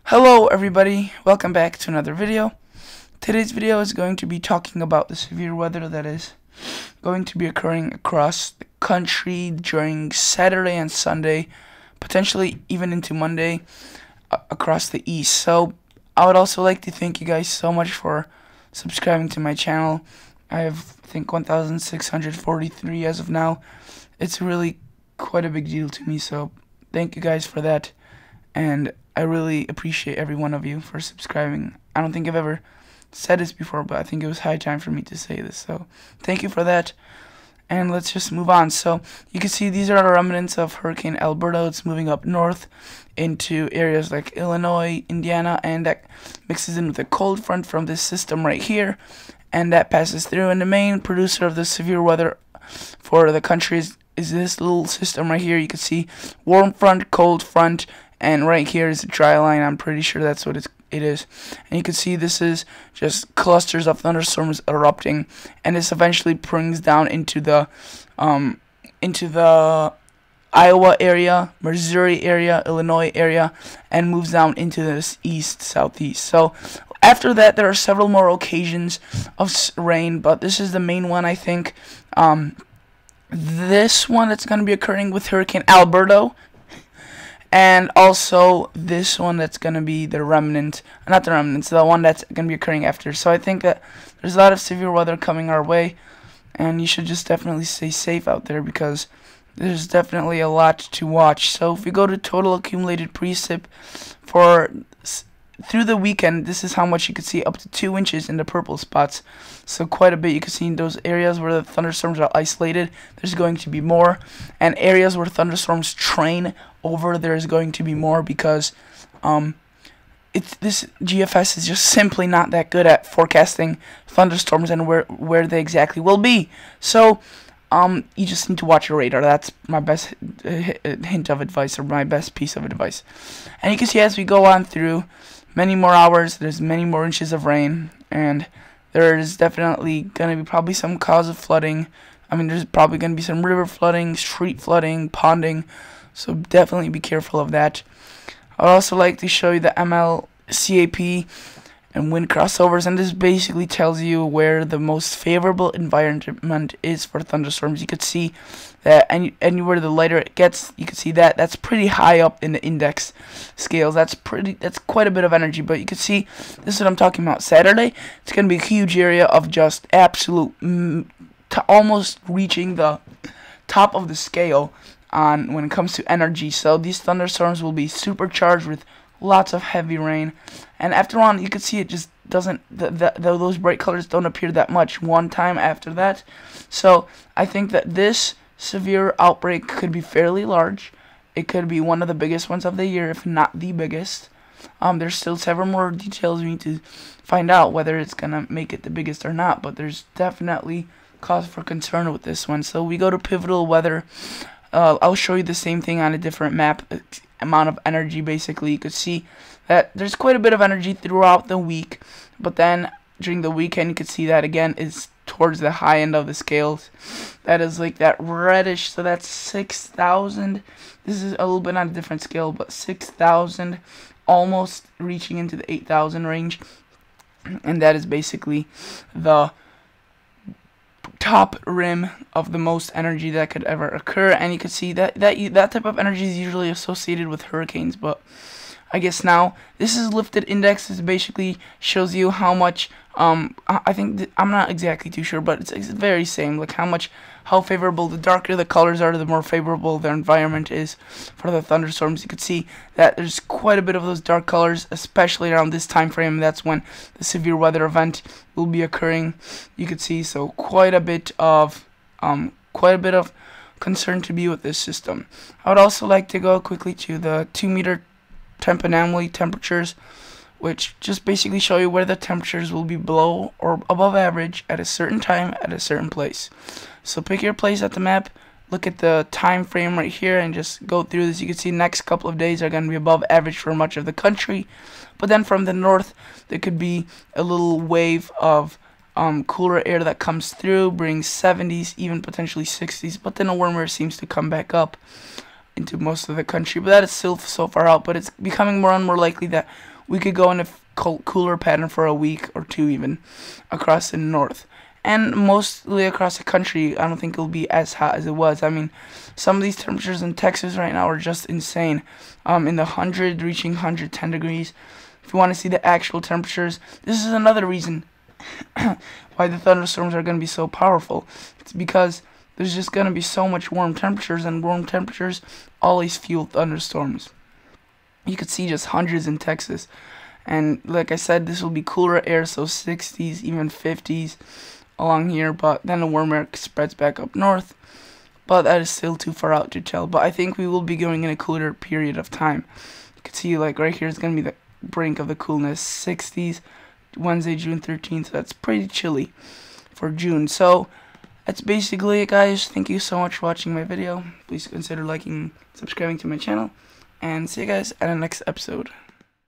Hello everybody, welcome back to another video. Today's video is going to be talking about the severe weather that is going to be occurring across the country during Saturday and Sunday, potentially even into Monday across the east. So I would also like to thank you guys so much for subscribing to my channel. I have, I think, 1,643 as of now. It's really quite a big deal to me, so thank you guys for that. And I really appreciate every one of you for subscribing. I don't think I've ever said this before, but I think it was high time for me to say this. So thank you for that. And let's just move on. So you can see these are the remnants of Hurricane Alberto. It's moving up north into areas like Illinois, Indiana, and that mixes in with a cold front from this system right here. And that passes through. And the main producer of the severe weather for the country is this little system right here. You can see warm front, cold front, and right here is a dry line. I'm pretty sure that's what it is. And you can see this is just clusters of thunderstorms erupting, and this eventually brings down into the Iowa area, Missouri area, Illinois area, and moves down into this southeast. So after that, there are several more occasions of rain, but this is the main one, I think. This one that's going to be occurring with Hurricane Alberto. And also this one that's going to be the remnant, not the remnants, the one that's going to be occurring after. So I think that there's a lot of severe weather coming our way, and you should just definitely stay safe out there because there's definitely a lot to watch. So if we go to total accumulated precip for through the weekend, this is how much you could see, up to 2 inches in the purple spots. So quite a bit. You can see in those areas where the thunderstorms are isolated, there's going to be more. And areas where thunderstorms train over, there's going to be more because this GFS is just simply not that good at forecasting thunderstorms and where they exactly will be. So you just need to watch your radar. That's my best hint of advice, or my best piece of advice. And you can see as we go on through many more hours, there's many more inches of rain, and there's definitely going to be probably some cause of flooding. I mean, there's probably going to be some river flooding, street flooding, ponding, so definitely be careful of that. I'd also like to show you the MLCAP and wind crossovers, and this basically tells you where the most favorable environment is for thunderstorms. You could see that anywhere the lighter it gets, you can see that that's pretty high up in the index scales. That's quite a bit of energy, but you can see this is what I'm talking about. Saturday, it's going to be a huge area of just absolute almost reaching the top of the scale on when it comes to energy. So these thunderstorms will be supercharged with lots of heavy rain, and after on you can see it just doesn't those bright colors don't appear that much one time after that. So I think that this severe outbreak could be fairly large. It could be one of the biggest ones of the year, if not the biggest. There's still several more details we need to find out whether it's gonna make it the biggest or not, but there's definitely cause for concern with this one. So we go to pivotal weather. I'll show you the same thing on a different map. Amount of energy, basically. You could see that there's quite a bit of energy throughout the week, but then during the weekend you could see that again is towards the high end of the scales. That is like that reddish, so that's 6,000. This is a little bit on a different scale, but 6,000, almost reaching into the 8,000 range, and that is basically the top rim of the most energy that could ever occur. And you can see that type of energy is usually associated with hurricanes, but I guess now this is lifted index. This basically shows you how much I think I'm not exactly too sure, but it's very same, like how favorable, the darker the colors are, the more favorable the environment is for the thunderstorms. You could see that there's quite a bit of those dark colors, especially around this time frame. That's when the severe weather event will be occurring. You could see, so quite a bit of concern to be with this system. I would also like to go quickly to the 2-meter temp anomaly temperatures, which just basically show you where the temperatures will be below or above average at a certain time at a certain place. So pick your place at the map, look at the time frame right here, and just go through this. You can see the next couple of days are going to be above average for much of the country, but then from the north there could be a little wave of cooler air that comes through, brings 70s, even potentially 60s, but then a warmer seems to come back up into most of the country. But that is still so far out, but it's becoming more and more likely that we could go in a cooler pattern for a week or two even across the north. And mostly across the country, I don't think it'll be as hot as it was. I mean, some of these temperatures in Texas right now are just insane. In the 100, reaching 110 degrees. If you want to see the actual temperatures, this is another reason why the thunderstorms are going to be so powerful. It's because there's just going to be so much warm temperatures, and warm temperatures always fuel thunderstorms. You could see just hundreds in Texas. And like I said, this will be cooler air, so 60s, even 50s along here, but then the warm air spreads back up north, but that is still too far out to tell. But I think we will be going in a cooler period of time. You can see like right here is going to be the brink of the coolness, 60s, Wednesday, June 13th, so that's pretty chilly for June. So that's basically it, guys. Thank you so much for watching my video. Please consider liking, subscribing to my channel, and see you guys at the next episode.